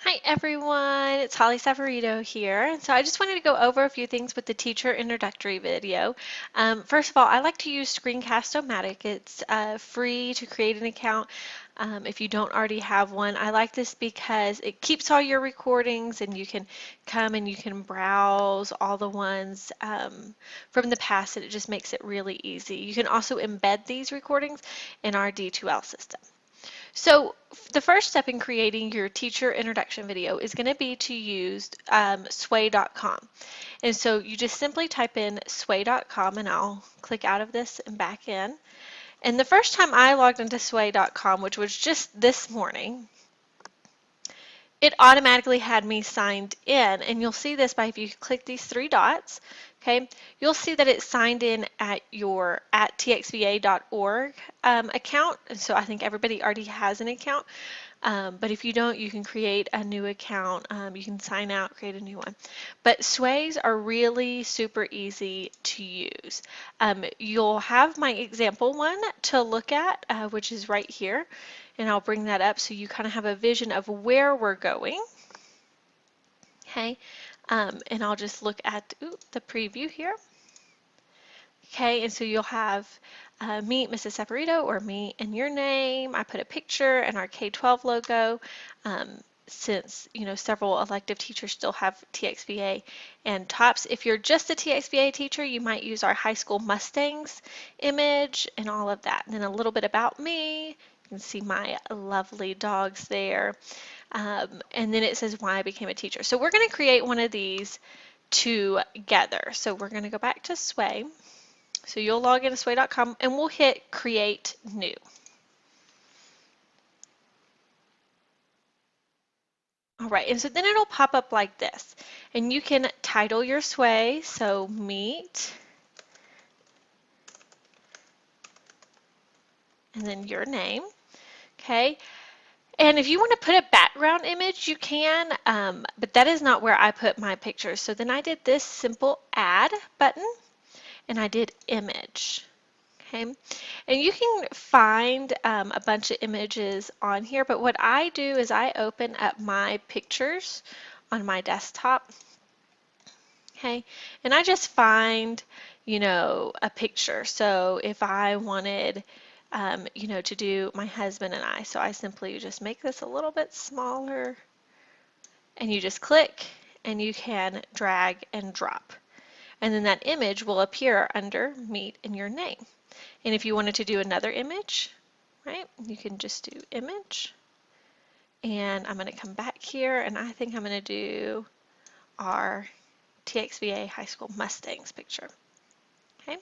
Hi everyone, it's Holly Savarito here. So I just wanted to go over a few things with the teacher introductory video. First of all, I like to use Screencast-O-Matic. It's free to create an account if you don't already have one. I like this because it keeps all your recordings and you can come and you can browse all the ones from the past, and it just makes it really easy. You can also embed these recordings in our D2L system. So the first step in creating your teacher introduction video is going to be to use sway.com. And so you just simply type in sway.com, and I'll click out of this and back in. And the first time I logged into sway.com, which was just this morning, it automatically had me signed in, and you'll see this by if you click these three dots. Okay, you'll see that it's signed in at your txva.org account, and so I think everybody already has an account. But if you don't, you can create a new account. You can sign out, create a new one. But sways are really super easy to use. You'll have my example one to look at, which is right here. And I'll bring that up so you kind of have a vision of where we're going. Okay, and I'll just look at the preview here. Okay, and so you'll have Meet Mrs. Saporito or me and your name. I put a picture and our K-12 logo. Since several elective teachers still have TXVA and TOPS. If you're just a TXVA teacher, you might use our high school Mustangs image and all of that. And then a little bit about me. You can see my lovely dogs there. And then it says why I became a teacher. So we're going to create one of these together. So we're going to go back to Sway. So you'll log into sway.com and we'll hit create new. All right, and so then it'll pop up like this, and you can title your sway, so meet, and then your name, okay? And if you want to put a background image, you can, but that is not where I put my pictures. So then I did this simple add button, and I did image. Okay, and you can find a bunch of images on here, but what I do is I open up my pictures on my desktop, okay, and I just find, a picture. So if I wanted, to do my husband and I, so I simply just make this a little bit smaller, and you just click, and you can drag and drop. And then that image will appear under Meet in your name. And if you wanted to do another image, right, you can just do image. And I'm going to come back here, and I think I'm going to do our TXVA High School Mustangs picture. Okay,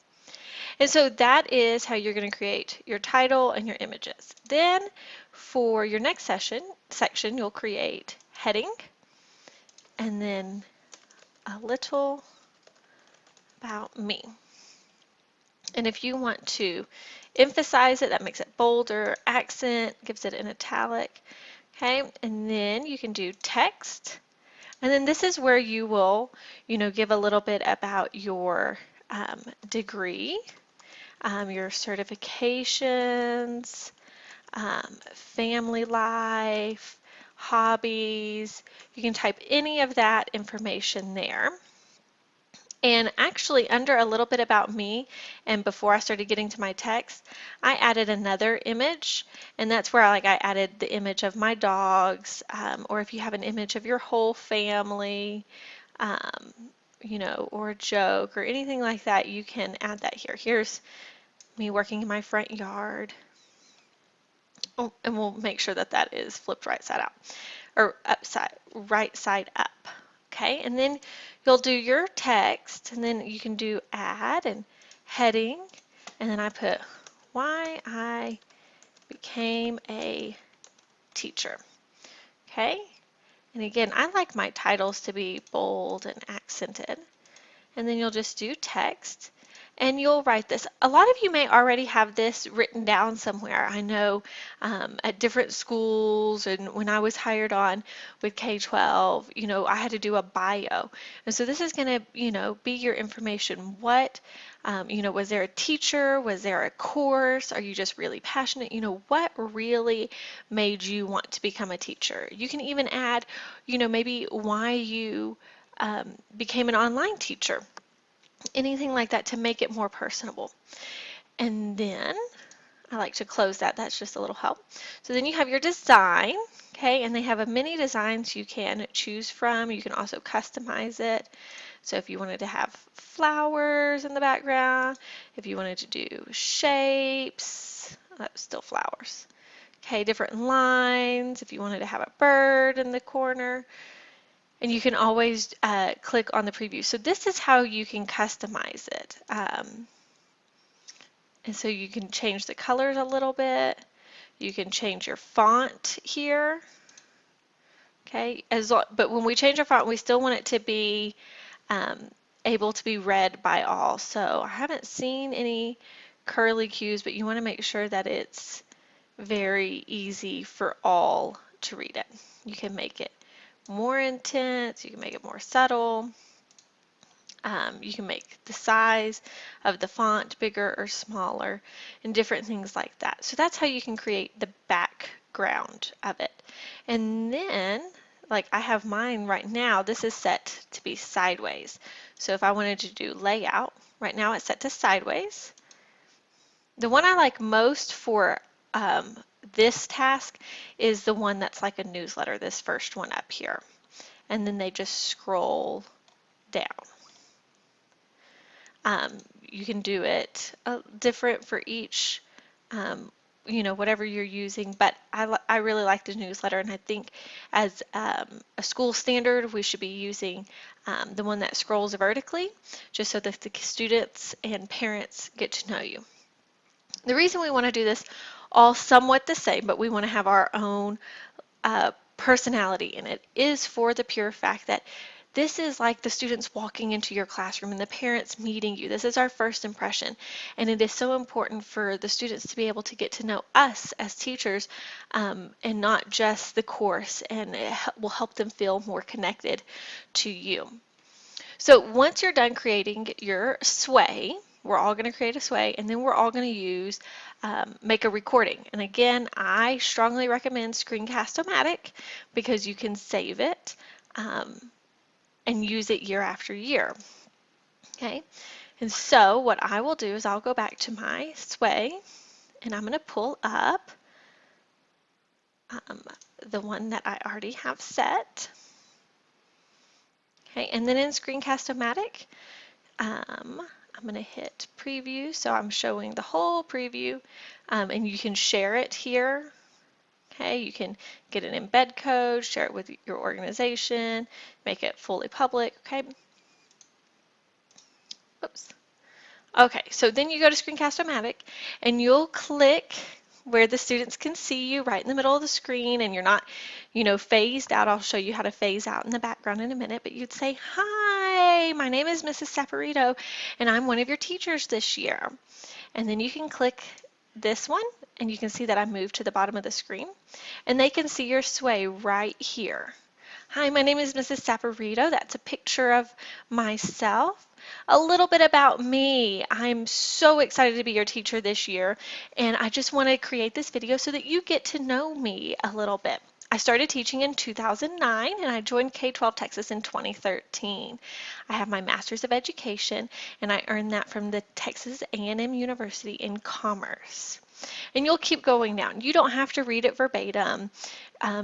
and so that is how you're going to create your title and your images. Then for your next section, you'll create heading, and then a little about me. And if you want to emphasize it, that makes it bolder, accent, gives it an italic. Okay, and then you can do text. And then this is where you will, give a little bit about your degree, your certifications, family life, hobbies. You can type any of that information there. And actually, under a little bit about me, and before I started getting to my text, I added another image, and that's where I added the image of my dogs, or if you have an image of your whole family, or a joke or anything like that, you can add that here. Here's me working in my front yard. Oh, and we'll make sure that that is flipped right side out, or right side up. Okay, and then you'll do your text, and then you can do add and heading, and then I put why I became a teacher. Okay, and again, I like my titles to be bold and accented. And then you'll just do text, and you'll write this. A lot of you may already have this written down somewhere. I know at different schools, and when I was hired on with K-12, I had to do a bio. And so this is going to, be your information. What, was there a teacher? Was there a course? Are you just really passionate? What really made you want to become a teacher? You can even add, maybe why you became an online teacher, anything like that to make it more personable. And then I like to close that. That's just a little help. So then you have your design, okay, and they have a many designs you can choose from. You can also customize it. So if you wanted to have flowers in the background, if you wanted to do shapes, that's still flowers. Okay, different lines, if you wanted to have a bird in the corner, and you can always click on the preview. So this is how you can customize it. And so you can change the colors a little bit. You can change your font here. Okay, but when we change our font, we still want it to be able to be read by all. So I haven't seen any curly cues, but you want to make sure that it's very easy for all to read it. You can make it more intense, you can make it more subtle. You can make the size of the font bigger or smaller and different things like that. So that's how you can create the background of it. And then, like I have mine right now, this is set to be sideways. So if I wanted to do layout, right now it's set to sideways. The one I like most for this task is the one that's like a newsletter, this first one up here. And then they just scroll down. You can do it different for each, whatever you're using, but I really like the newsletter, and I think as a school standard, we should be using the one that scrolls vertically, just so that the students and parents get to know you. The reason we want to do this all somewhat the same, but we want to have our own personality in it, is for the pure fact that this is like the students walking into your classroom and the parents meeting you. This is our first impression, and it is so important for the students to be able to get to know us as teachers and not just the course, and it will help them feel more connected to you. So once you're done creating your sway, we're all going to create a sway, and then we're all going to make a recording. And again, I strongly recommend Screencast-O-Matic because you can save it and use it year after year. Okay, and so what I will do is I'll go back to my sway, and I'm going to pull up the one that I already have set. Okay, and then in Screencast-O-Matic, I'm going to hit preview, so I'm showing the whole preview, and you can share it here. Okay, you can get an embed code, share it with your organization, make it fully public. Okay. Oops. Okay, so then you go to Screencast-O-Matic, and you'll click where the students can see you right in the middle of the screen, and you're not, phased out. I'll show you how to phase out in the background in a minute, but you'd say, "Hi, my name is Mrs. Saporito, and I'm one of your teachers this year." And then you can click this one, and you can see that I moved to the bottom of the screen, and they can see your sway right here. "Hi, my name is Mrs. Saporito." That's a picture of myself. A little bit about me. I'm so excited to be your teacher this year, and I just want to create this video so that you get to know me a little bit. I started teaching in 2009, and I joined K-12 Texas in 2013. I have my Master's of Education, and I earned that from the Texas A&M University in Commerce. And you'll keep going down. You don't have to read it verbatim.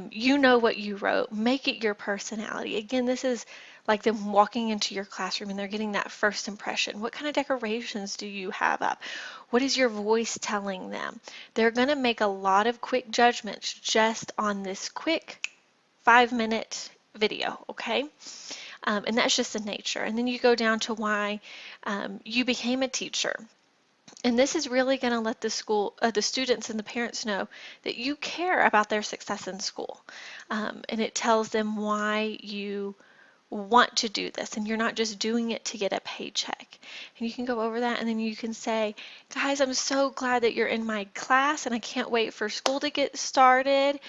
You know what you wrote. Make it your personality. Again, this is like them walking into your classroom and they're getting that first impression. What kind of decorations do you have up? What is your voice telling them? They're going to make a lot of quick judgments just on this quick 5-minute video, okay? And that's just the nature. And then you go down to why you became a teacher. And this is really going to let the students and the parents know that you care about their success in school. And it tells them why you want to do this and you're not just doing it to get a paycheck. And you can go over that and then you can say, guys, I'm so glad that you're in my class and I can't wait for school to get started.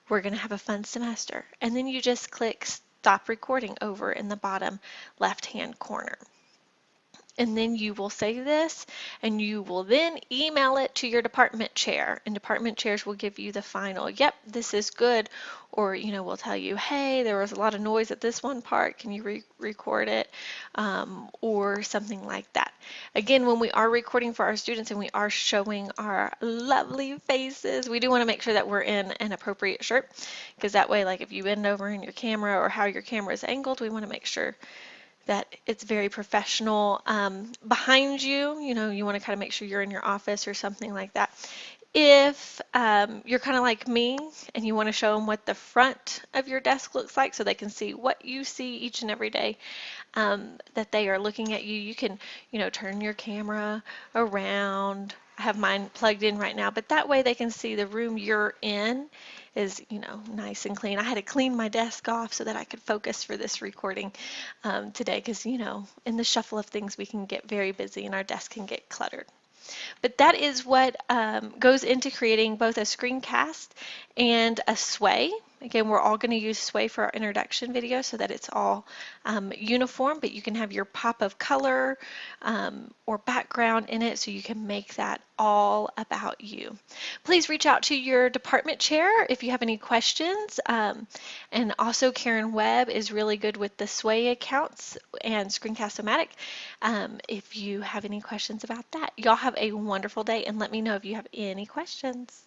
We're going to have a fun semester. And then you just click stop recording over in the bottom left-hand corner. And then you will save this and you will then email it to your department chair, and department chairs will give you the final, yep, this is good, or we'll tell you, hey, there was a lot of noise at this one part, can you record it, or something like that. Again, when we are recording for our students and we are showing our lovely faces, we do want to make sure that we're in an appropriate shirt, because that way, like if you bend over in your camera or how your camera is angled, we want to make sure that it's very professional. Behind you, you want to kind of make sure you're in your office or something like that. If you're kind of like me and you want to show them what the front of your desk looks like so they can see what you see each and every day, that they are looking at you, you can, turn your camera around. I have mine plugged in right now, but that way they can see the room you're in is, nice and clean. I had to clean my desk off so that I could focus for this recording today because, in the shuffle of things, we can get very busy and our desk can get cluttered. But that is what goes into creating both a screencast and a sway. Again, we're all going to use Sway for our introduction video so that it's all uniform, but you can have your pop of color or background in it so you can make that all about you. Please reach out to your department chair if you have any questions. And also Karen Webb is really good with the Sway accounts and Screencast-O-Matic if you have any questions about that. Y'all have a wonderful day and let me know if you have any questions.